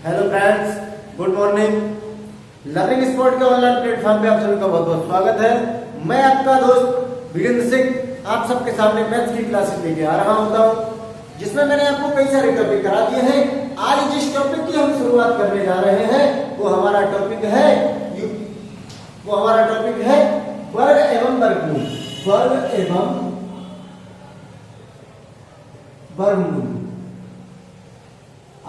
Hello friends, good morning. Learning spot के online platform पे आप सभी का बहुत बहुत स्वागत है। मैं आपका दोस्त वीरेंद्र सिंह आप सबके सामने मैथ्स की क्लासेस लेके आ रहा होता हूँ, जिसमें मैंने आपको कई सारे टॉपिक करा दिए हैं। आज जिस टॉपिक की हम शुरुआत करने जा रहे हैं वो हमारा टॉपिक है वर्ग एवं वर्गमूल। वर्ग एवं वर्गमूल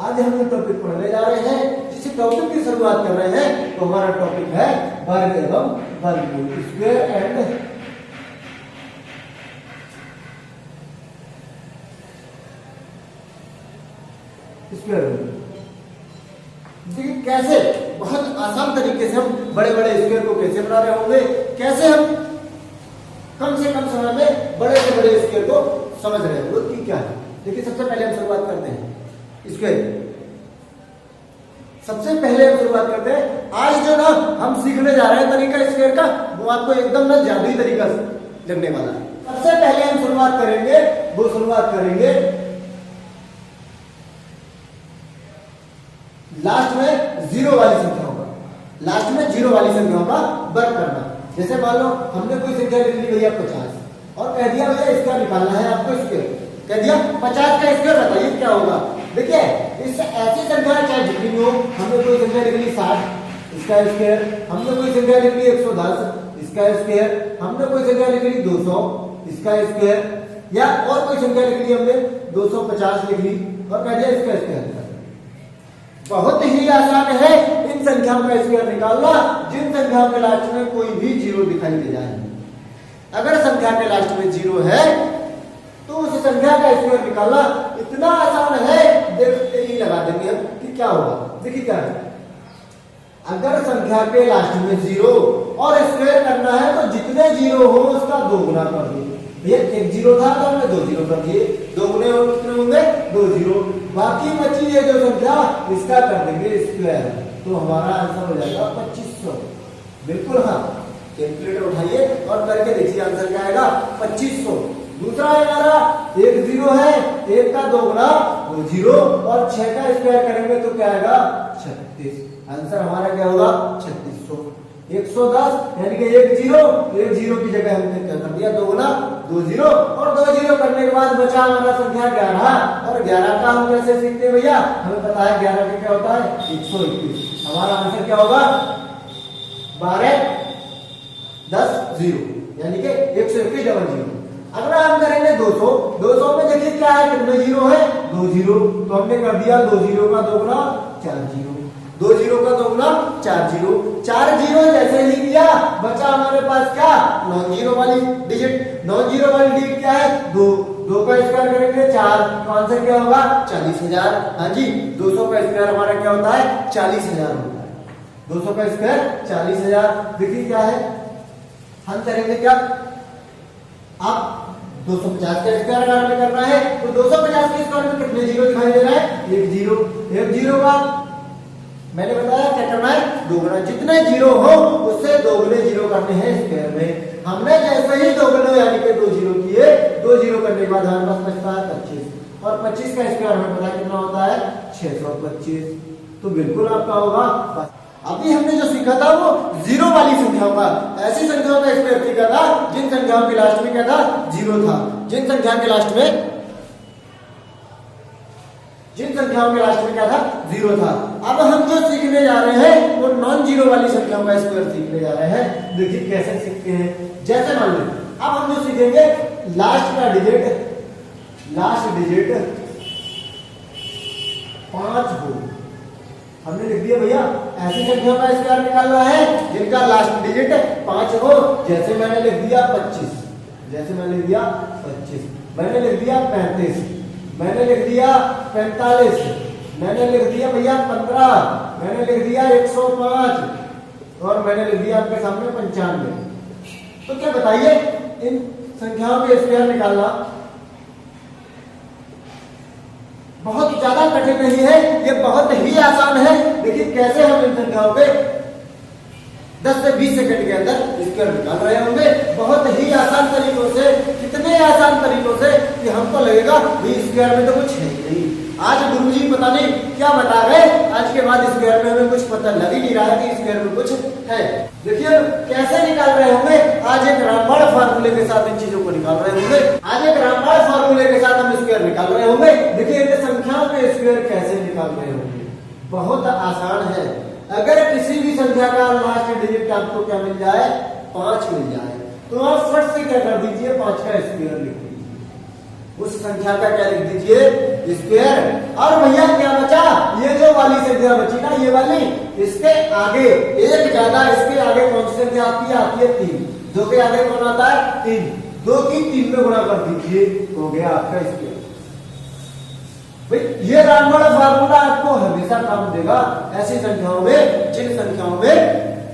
आज हम टॉपिक पढ़ने जा रहे हैं। जिस टॉपिक की शुरुआत कर रहे हैं तो हमारा टॉपिक है वर्ग एवं वर्गमूल, स्क्वायर एंड स्क्वायर रूट। देखिए कैसे बहुत आसान तरीके से हम बड़े बड़े स्क्वायर को कैसे बना रहे होंगे, कैसे हम कम से कम समय में बड़े से बड़े स्क्वायर को समझ रहे हैं, वो क्या है। देखिए सबसे पहले हम शुरुआत करते हैं स्क्वायर। सबसे पहले हम शुरुआत करते हैं, आज जो ना हम सीखने जा रहे हैं तरीका स्क्वायर का, वो आपको एकदम ना जादुई तरीका लगने वाला है। सबसे पहले हम शुरुआत करेंगे लास्ट में जीरो वाली संख्याओं का, लास्ट में जीरो वाली संख्याओं का वर्ग करना। जैसे मान लो हमने कोई संख्या लिख ली भैया 50 और कह दिया भैया इसका निकालना है आपको स्क्वायर, कह दिया 50 का स्क्वायर बताइए क्या होगा। देखिए इस ऐसी संख्या चाहे जितनी हो, हमने कोई संख्या लिख ली 60 इसका स्क्वायर, हमने कोई संख्या लिख ली 110 इसका स्क्वायर, हमने कोई संख्या लिख ली 200 इसका स्क्वायर, या और कोई संख्या लिख ली हमने 250 लिख ली और कह दिया इसका स्क्वायर। बहुत ही आसान है इन संख्याओं का स्क्वायर निकालना जिन संख्याओं के लास्ट में कोई भी जीरो दिखाई दे जाए। अगर संख्या के लास्ट में जीरो है तो उस संख्या का स्क्वायर निकालना इतना आसान है, देखते ही लगा देंगे हम कि क्या होगा। देखिए क्या है, अगर संख्या के लास्ट में जीरो और स्क्वायर करना है तो जितने जीरो हो उसका दो गुना कर दो। भैया एक जीरो था तो हमने 2 जीरो कर दिए, दो गुने हो कितने होंगे 2 जीरो, बाकी बची ये जो संख्या इसका कर देंगे स्क्वायर, तो हमारा आंसर हो जाएगा 2500। बिल्कुल हाँ, कैलकुलेटर उठाइए और करके देखिए आंसर क्या आएगा 2500। दूसरा है हमारा एक जीरो है, एक का 2 गुना 2 जीरो और 6 का स्क्वायर करेंगे तो क्या आएगा 36। आंसर हमारा क्या होगा 3600। 110 यानी कि एक जीरो की जगह हमने क्या कर दिया 2 गुना 2 जीरो और 2 जीरो करने के बाद बचा हमारा संख्या 11 और 11 का हम कैसे सीखते हैं भैया, हमें पता है 11 का क्या होता है 121। हमारा आंसर क्या होगा 12 10 0 यानी कि 121 डबल जीरो। अगला हम करेंगे 200 में देखिए क्या है कितने जीरो है 2 जीरो, तो हमने कर दिया 2 जीरो का 2 गुना 4 जीरो, 2 जीरो का 2 गुना 4 जीरो, 4 जीरो जैसे ही किया बचा हमारे पास क्या नॉन जीरो वाली डिजिट। नॉन जीरो वाली डिजिट क्या है 2, 2 का स्क्वायर करेंगे 4, तो आंसर क्या होगा 40,000। हाँ जी 200 का स्क्वायर हमारा क्या होता है 40,000 होता है। 200 का स्क्वायर 40,000। देखिए क्या है, हम करेंगे क्या, आप 250 का स्क्वायर अगर हमें करना है तो 250 के स्क्वायर में कितने जीरो दिखाई दे रहा है एक जीरो का मैंने बताया क्या करना है 2 गुना, जितने जीरो हो उससे 2 गुने जीरो करने हैं स्क्वायर में। हमने जैसे ही 2 गुने यानी कि 2 जीरो किए, 2 जीरो करने के बाद हमारे पास बचता है 25 और 25 का स्क्वायर हमें पता कितना होता है 625। तो बिल्कुल आपका होगा। अभी हमने जो सीखा था वो जीरो वाली संख्याओं का, ऐसी संख्याओं का स्क्वायर सीखा था जिन संख्याओं के लास्ट में क्या था जीरो था, जिन संख्याओं के लास्ट में क्या था जीरो था। अब हम जो सीखने जा रहे हैं वो नॉन जीरो वाली संख्याओं का स्क्वायर सीखने जा रहे हैं। देखिए कैसे सीखते हैं, जैसे मान लो अब हम जो सीखेंगे लास्ट डिजिट 5 हो, हमने लिख दिया भैया ऐसी संख्याओं का स्क्वायर निकालना है जिनका लास्ट डिजिट 5 हो। जैसे मैंने लिख दिया 25, मैंने लिख दिया 35, मैंने लिख दिया 45, मैंने लिख दिया भैया 15, मैंने लिख दिया 105 और मैंने लिख दिया आपके सामने 95। तो क्या बताइए इन संख्याओं के स्क्वायर निकालना बहुत ज्यादा कठिन नहीं है, ये बहुत ही आसान है। देखिए कैसे हम इन संख्याओं के 10 से 20 सेकंड के अंदर स्क्वायर निकाल रहे होंगे, बहुत ही आसान तरीकों से। कितने आसान तरीकों से कि हमको लगेगा स्क्वायर में तो कुछ है नहीं। आज गुरुजी पता नहीं क्या बता गए, आज के पता लग ही नहीं रहा है कि स्क्वायर में कुछ है। देखिए कैसे निकाल रहे होंगे, आज एक रामबाण फार्मूले के साथ इन चीजों को निकाल रहे होंगे। आज एक रामबाण फार्मूले के साथ हम स्क्वायर निकाल रहे होंगे। देखिए इन संख्याओं के स्क्वायर कैसे निकाल रहे होंगे, बहुत आसान है। अगर किसी भी संख्या का लास्ट डिजिट आपको क्या मिल जाए, 5 मिल जाए, तो आप फट से क्या कर दीजिए, 5 का स्क्वायर लिख दीजिए। उस संख्या का क्या लिख दीजिए, स्क्वायर। और भैया क्या बचा, ये जो वाली संख्या बची ना, ये वाली, इसके आगे एक ज्यादा, इसके आगे कौन सी संख्या आती है 3। 2 के आगे कौन आता है 3, 2 की 3 में गुणा कर दीजिए, हो गया आपका स्क्वायर। भाई ये रामबाण फार्मूला आपको हमेशा काम देगा ऐसी संख्याओं में जिन संख्याओं में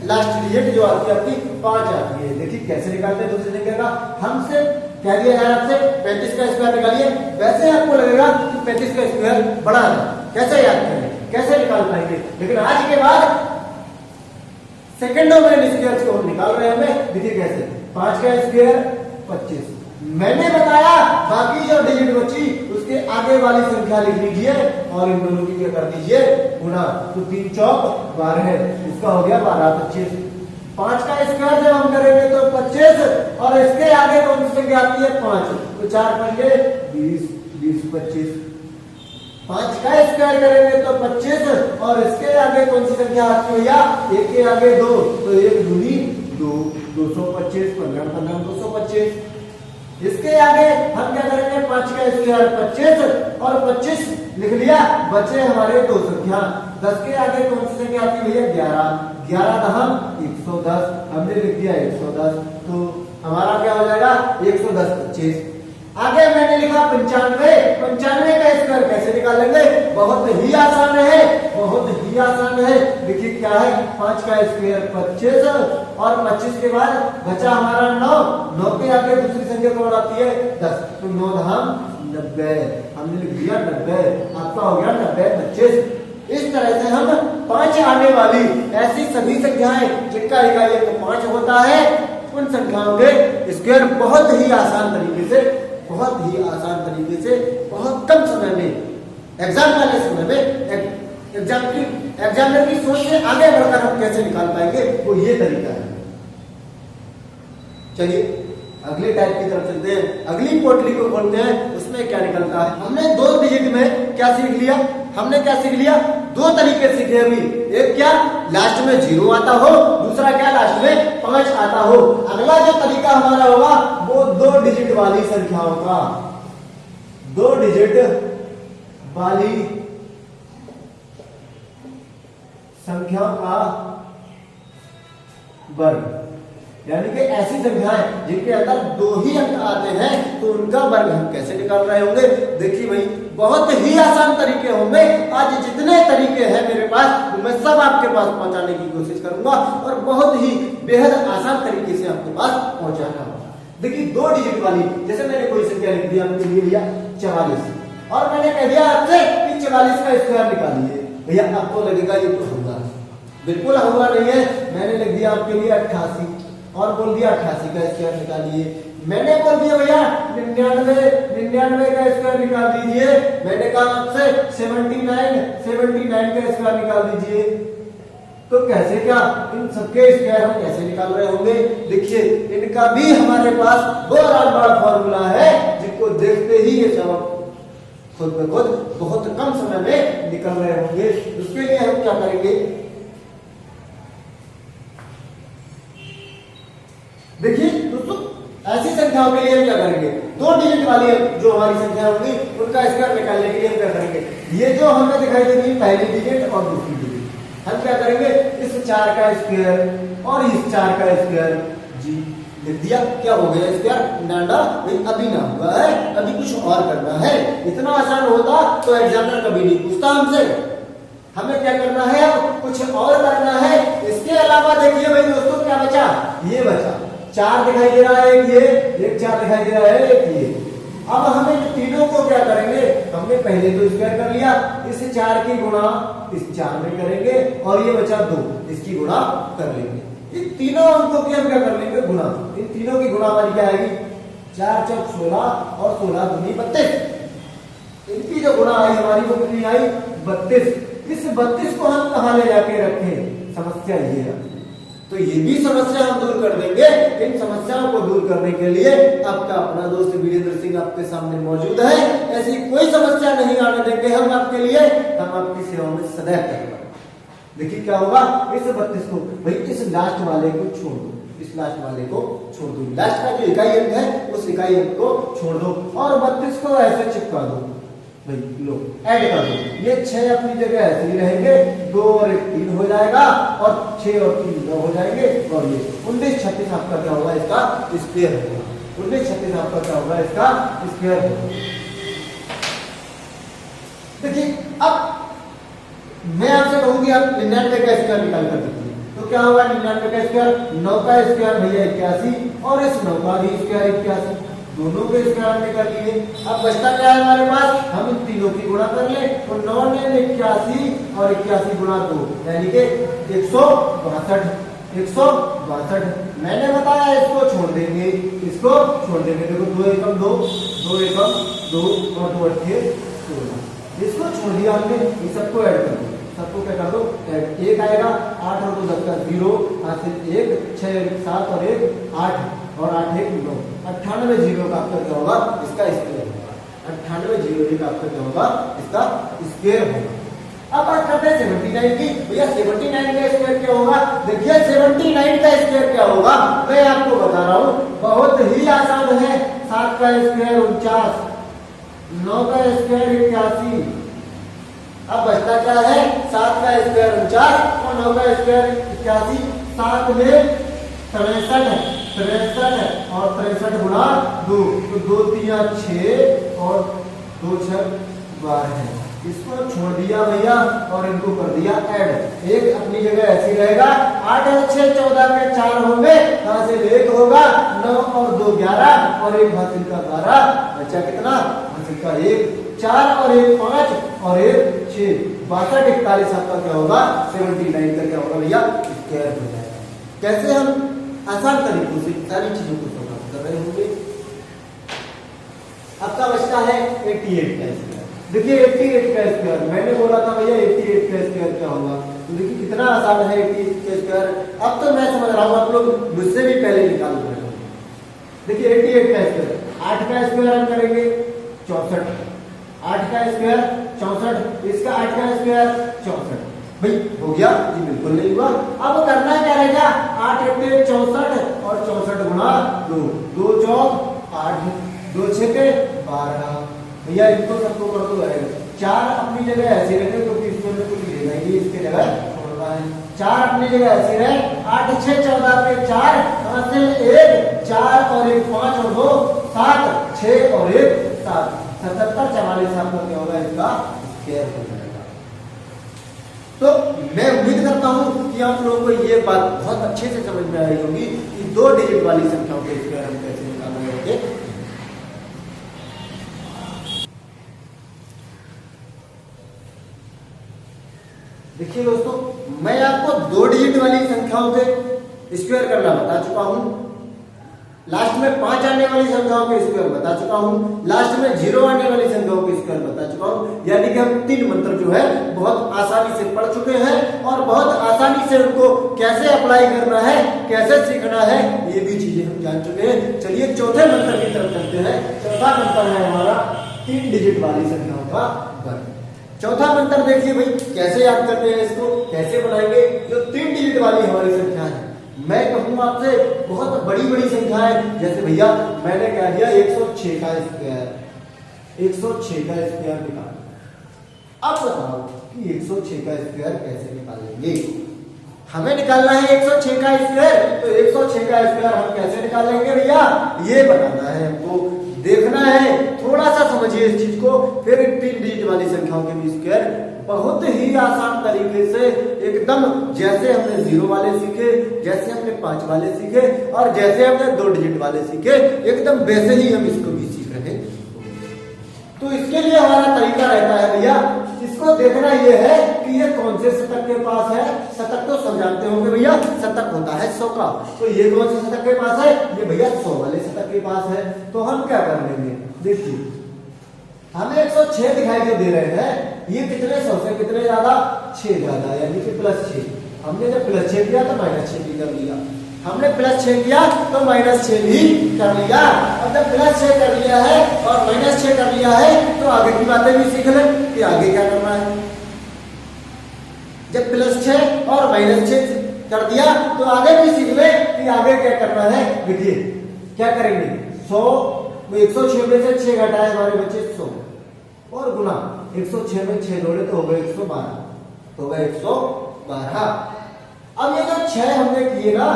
लास्ट डिजिट जो आती है आपकी 5 आती है। देखिए कैसे निकालते हैं दूसरी संख्या का, हमसे कह दिया यार आपसे 35 का स्क्वायर निकालिए, वैसे आपको लगेगा कि 35 का स्क्वायर बड़ा है, कैसे याद करें, कैसे निकाल पाएंगे। लेकिन आज के बाद सेकंडों में इन स्क्वायर को हम निकाल रहे हैं। देखिए कैसे, 5 का स्क्वायर 25, मैंने बताया बाकी जो डिजिट बची उसके आगे वाली संख्या लिख लीजिए और इन दोनों की क्या कर दीजिए, गुणा। तो 3 चौक 12, इसका हो गया 12 25। 5 का स्क्वायर जब हम करेंगे तो 25, और इसके आगे कौन सी संख्या आती है 5, तो 4 पंजे 20, 20 25। 5 का स्क्वायर करेंगे तो 25, और इसके आगे कौन सी संख्या आती है भैया, 1 के आगे 2, तो 1 दूनी 2, 225, 15 15 225। इसके आगे हम क्या करेंगे, 5 का स्क्वायर 25, और 25 लिख लिया, बचे हमारे 2 संख्या। 10 के आगे कौन सी संख्या आती है भैया 11, 11 दहम 110, हमने लिख दिया 110, तो हमारा क्या हो जाएगा 110 25। आगे मैंने लिखा 95, 95 का स्क्वायर कैसे निकालेंगे, बहुत ही आसान है, बहुत ही आसान है। देखिए क्या है, 5 का स्क्वायर 25, और 25 के बाद बचा हमारा 9, 9 के आगे दूसरी संख्या कौन आती है 10, तो 9 दहम 90, हमने लिख दिया 90, आपका हो गया 90 25। इस तरह से हम 5 आने वाली ऐसी सभी संख्याएं जिनका इकाई 5 होता है, उन संख्याओं के स्क्वायर बहुत ही आसान तरीके से, बहुत ही आसान तरीके से, बहुत कम समय में, एग्जाम वाले समय में, एग्जामिनर की सोच से आगे बढ़कर हम कैसे निकाल पाएंगे, वो ये तरीका है। चलिए अगले टाइप की तरफ चलते हैं, अगली पोटली को खोलते हैं, उसमें क्या निकलता है। हमने 2 डिजिट में क्या सीख लिया, हमने क्या सीख लिया, 2 तरीके सीखे अभी। एक क्या, लास्ट में 0 आता हो, दूसरा क्या, लास्ट में 5 आता हो। अगला जो तरीका हमारा होगा वो 2 डिजिट वाली संख्याओं का, 2 डिजिट वाली संख्याओं का वर्ग, यानी कि ऐसी संख्याएं जिनके अंदर 2 ही अंक आते हैं, तो उनका वर्ग हम कैसे निकाल रहे होंगे। देखिए भाई बहुत ही आसान तरीके होंगे, आज जितने तरीके हैं मेरे पास मैं सब आपके पास पहुंचाने की कोशिश करूंगा, और बहुत ही बेहद आसान तरीके से आपके पास पहुंचाना होगा। देखिए 2 डिजिट वाली, जैसे मैंने कोई संख्या लिख दिया आपके लिए भैया 44, और मैंने कह दिया आपसे कि 44 का स्क्वायर निकालिए। भैया आपको लगेगा ये तो होगा, बिल्कुल होगा नहीं है। मैंने लिख दिया आपके लिए 88, और बोल दिया 88 का स्क्वायर निकालिए। मैंने बोल दिया भैया 99 का स्क्वायर निकाल दीजिए। मैंने कहा आपसे 79 का स्क्वायर निकाल दीजिए। तो कैसे क्या, इन सबके स्क्वायर हम कैसे निकाल रहे होंगे। देखिए इनका भी हमारे पास 2 रामबाण फॉर्मूला है, जिनको देखते ही ये सब खुद ब खुद बहुत कम समय में निकल रहे होंगे। उसके लिए हम क्या करेंगे, देखिए दोस्तों ऐसी संख्याओं के लिए हम क्या करेंगे, 2 डिजिट वाली जो हमारी संख्या होगी उनका स्क्वायर निकालने के लिए हम क्या करेंगे, ये जो हमें दिखाई देगी पहली डिजिट और दूसरी डिजिट, हम क्या करेंगे, इस 4 का स्क्वायर और इस 4 का स्क्वायर जी लिख दिया। क्या हो गया स्क्वायर, नाडा भाई अभी ना हुआ है, अभी कुछ और करना है। इतना आसान होता तो एग्जामिनर कभी नहीं पूछता हमसे। हमें क्या करना है, अब कुछ और करना है। इसके अलावा देखिए भाई दोस्तों क्या बचा, ये बचा 4 दिखाई दे रहा है, एक 4 दिखाई दे रहा है, एक ये। अब हमें तीनों को क्या करेंगे, हमने पहले तो स्क्वायर कर लिया, इस 4 की गुणा इस 4 में करेंगे, और ये बचा 2, इसकी गुणा कर लेंगे। इन तीनों अंकों की हम क्या कर लेंगे, गुणा। इन तीनों की गुणा हमारी क्या आएगी, 4 चौक 16 और 16 दूनी 32। इनकी जो गुणा आई हमारी वो कितनी आई 32। इस 32 को हम कहाँ ले जाके रखें, समस्या ये है। तो ये भी समस्या हम दूर कर देंगे। इन समस्याओं को दूर करने के लिए आपका अपना दोस्त वीरेंद्र सिंह आपके सामने मौजूद है। ऐसी कोई समस्या नहीं आने देंगे हम आपके लिए, हम आपकी सेवा में सदैव तत्पर। देखिए क्या होगा, इस 32 को भाई इस लास्ट वाले को छोड़ दो, इस लास्ट वाले को छोड़ दो, लास्ट का जो इकाई अंक है उस इकाई अंक को छोड़ दो और 32 को ऐसे चिपका दो भाई, लो ऐड कर दो। ये 6 अपनी जगह ऐसे ही रहेंगे, 2 और 1 3 हो जाएगा और 6 और 3 9 हो जाएंगे और ये 19 36 आपका क्या होगा, इसका स्क्वायर होगा। 19 36 आपका क्या होगा, इसका स्क्वायर होगा। देखिए अब मैं आपसे कहूंगी आप 99 का स्क्वायर निकाल कर दीजिए, तो क्या होगा 99 का स्क्वायर, 9 का स्क्वायर भैया 81 और इस 9 का भी स्क्वायर 81, दोनों के स्क्वायर निकाल लिए। अब बचता क्या है हमारे पास, हम इन तीनों की गुणा कर ले, तो 9 ने 81 और 81 गुणा 2 यानी कि 162। 162 मैंने बताया इसको छोड़ देंगे, इसको छोड़ देंगे। देखो 2 एकम 2, 2 एकम 2 और 2 अट्ठे 16, इसको छोड़ दिया हमने। ये सबको ऐड कर दो, सबको क्या कर दो ऐड। 1 आएगा, 8 और 2 10 का 0, 1 6 7 और 1 8 और 8 1 9, 98 0 का आपका क्या होगा, इसका स्क्वायर होगा। 98 0 का आपका क्या होगा, इसका स्क्वायर होगा। अब बात करते हैं 79 की। भैया 79 का स्क्वायर क्या होगा, देखिए 79 का स्क्वायर क्या होगा मैं आपको बता रहा हूँ, बहुत ही आसान है। 7 का स्क्वायर 49, 9 का स्क्वायर 81। अब बचता क्या है, 7 का स्क्वायर 49 और 9 का स्क्वायर 81। 7 में 63 और 63 गुणा 2, तो 2 3 6 और 2 6 12। इसको छोड़ दिया भैया और इनको कर दिया ऐड। एक अपनी जगह ऐसी रहेगा, 8 और 6 14 के 4 होंगे, हासिल 1 होगा, 9 और 2 11 और 1 हासिल का 12, बचा कितना हासिल का 1, 4 और 1 5 और 1 6, 62 41 आपका क्या होगा, 79 का क्या होगा भैया, स्क्वायर हो जाएगा। कैसे हम आसान तरीकों से सारी चीजों को समाप्त कर रहे होंगे। आपका बचता है 88 का स्क्वायर। देखिए 88 का स्क्वायर मैंने बोला था भैया 88 का स्क्वायर क्या होगा, तो देखिए कितना आसान है 88 का स्क्वायर। अब तो मैं समझ रहा हूँ आप लोग मुझसे भी पहले निकाल रहे हो। देखिए 88 का स्क्वायर, 8 का स्क्वायर हम करेंगे 64, 8 का स्क्वायर 64, इसका 8 का स्क्वायर 64। भाई हो गया जी, बिल्कुल नहीं हुआ। अब करना क्या रहेगा, 8 8 64 और 64 गुणा 2, 2 चौक 8, 2 6 12। भैया इनको सबको कर दो है। 4 अपनी जगह ऐसे रहे क्योंकि इसमें में कुछ लेना ही नहीं, इसके जगह छोड़ना है। 4 अपनी जगह ऐसे रहे, 8 6 14 पे 4 हासिल 1, 4 और 1 5 और 2 7, 6 और 1 7, 77 44 आपका क्या होगा, इसका स्क्वायर हो जाएगा। तो मैं उम्मीद करता हूं कि आप लोगों को ये बात बहुत अच्छे से समझ में आई होगी कि 2 डिजिट वाली संख्याओं के स्क्वायर हम कैसे निकालने होंगे। देखिए दोस्तों, मैं आपको 2 डिजिट वाली संख्याओं के स्क्वायर करना बता चुका हूं, लास्ट में 5 आने वाली संख्याओं के स्क्वायर बता चुका हूं, लास्ट में 0 आने वाली संख्याओं के स्क्वायर बता चुका हूं। यानी कि हम 3 मंत्र जो है बहुत आसानी से पढ़ चुके हैं और बहुत आसानी से उनको कैसे अप्लाई करना है, कैसे सीखना है, ये भी चीजें हम जान चुके हैं। चलिए चौथे मंत्र की तरफ चलते हैं। चौथा मंत्र है हमारा 3 डिजिट वाली संख्याओं का वर्ग। चौथा मंत्र देखिए भाई कैसे याद करते हैं, इसको कैसे बनाएंगे। जो 3 डिजिट वाली हमारी संख्या है, मैं कहूँ आपसे बहुत बड़ी बड़ी संख्या है। जैसे भैया मैंने कह दिया 106 का स्क्वायर, 106 का स्क्वायर निकाल। अब बताओ कि 106 का स्क्वायर कैसे निकालेंगे। हमें निकालना है 106 का स्क्वायर, तो 106 का स्क्वायर हम कैसे निकालेंगे भैया, ये बताना है हमको, देखना है। थोड़ा सा समझिए इस चीज को, फिर 3 डिजिट वाली संख्याओं के भी स्क्वायर बहुत ही आसान तरीके से, एकदम जैसे हमने 0 वाले सीखे, जैसे हमने 5 वाले सीखे और जैसे हमने 2 डिजिट वाले सीखे, एकदम वैसे ही हम इसको भी सीख रहे हैं। तो इसके लिए हमारा तरीका रहता है भैया, इसको देखना यह है कि ये कौन से शतक के पास है। शतक तो सब जानते होंगे भैया, शतक होता है 100 का। तो ये कौन से शतक के पास है, ये भैया 100 वाले शतक के पास है। तो हम क्या कर लेंगे, देखिए हमें 106 दिखाई दे रहे हैं, ये कितने 100 से कितने ज्यादा 6 ज्यादा, यानी कि +6। हमने जब +6 किया तो -6 भी कर लिया, हमने +6 किया तो -6 भी कर लिया। अब जब +6 कर लिया है और -6 कर लिया है तो आगे की बातें भी सीख लें कि आगे क्या करना है। जब +6 और -6 कर दिया तो आगे भी सीख ले कि आगे क्या करना है। देखिए क्या करेंगे, 100 106 में से 6 घटाए हमारे बच्चे 100 और गुना 106 में 6 जोड़े तो हो गए 112, तो गए 112। अब ये जो 6 हमने किए ना,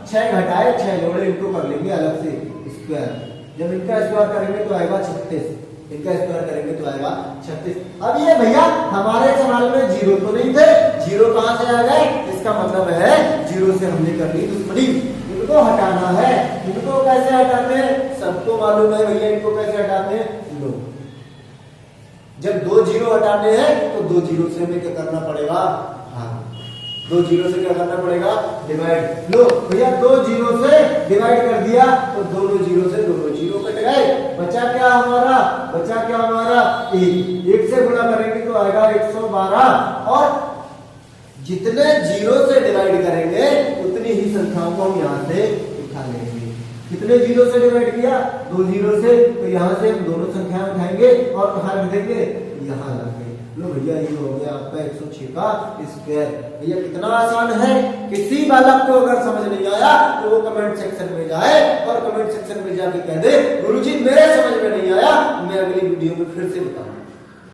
6 घटाए 6 जोड़े, इनको कर लेंगे अलग से स्क्वायर। जब इनका स्क्वायर करेंगे तो आएगा 36, इनका स्क्वायर करेंगे तो आएगा 36। अब ये भैया हमारे सवाल में 0 तो नहीं थे, 0 कहां से आ गए, इसका मतलब है 0 से हमने कर ली दुश्मनी। इनको हटाना है, इनको कैसे हटाते हैं सबको मालूम है भैया, इनको कैसे हटाते हैं। लो जब 2 0 हटाने हैं तो 2 0 से हमें क्या करना पड़ेगा, हाँ 2 0 से क्या करना पड़ेगा, डिवाइड। लो भैया 2 0 से डिवाइड कर दिया तो दोनों 0 से दोनों 0 कट गए, बचा क्या हमारा, बचा क्या हमारा 1। 1 से गुणा करेंगे तो आएगा 112 और जितने 0 से डिवाइड करेंगे उतनी ही संख्याओं को हम यहाँ से उठा लेंगे। कितने 0 से डिवाइड किया, 2 0 से, तो यहाँ से हम दोनों संख्याएं उठाएंगे और कहाँ रख देंगे, यहाँ रख देंगे। लो भैया ये हो गया आपका 106 का स्क्वायर। भैया कितना आसान है, किसी बालक को अगर समझ नहीं आया तो वो कमेंट सेक्शन में जाए और कमेंट सेक्शन में जाके कह दे गुरुजी मेरे समझ में नहीं आया, मैं अगली वीडियो में फिर से बताऊंगा।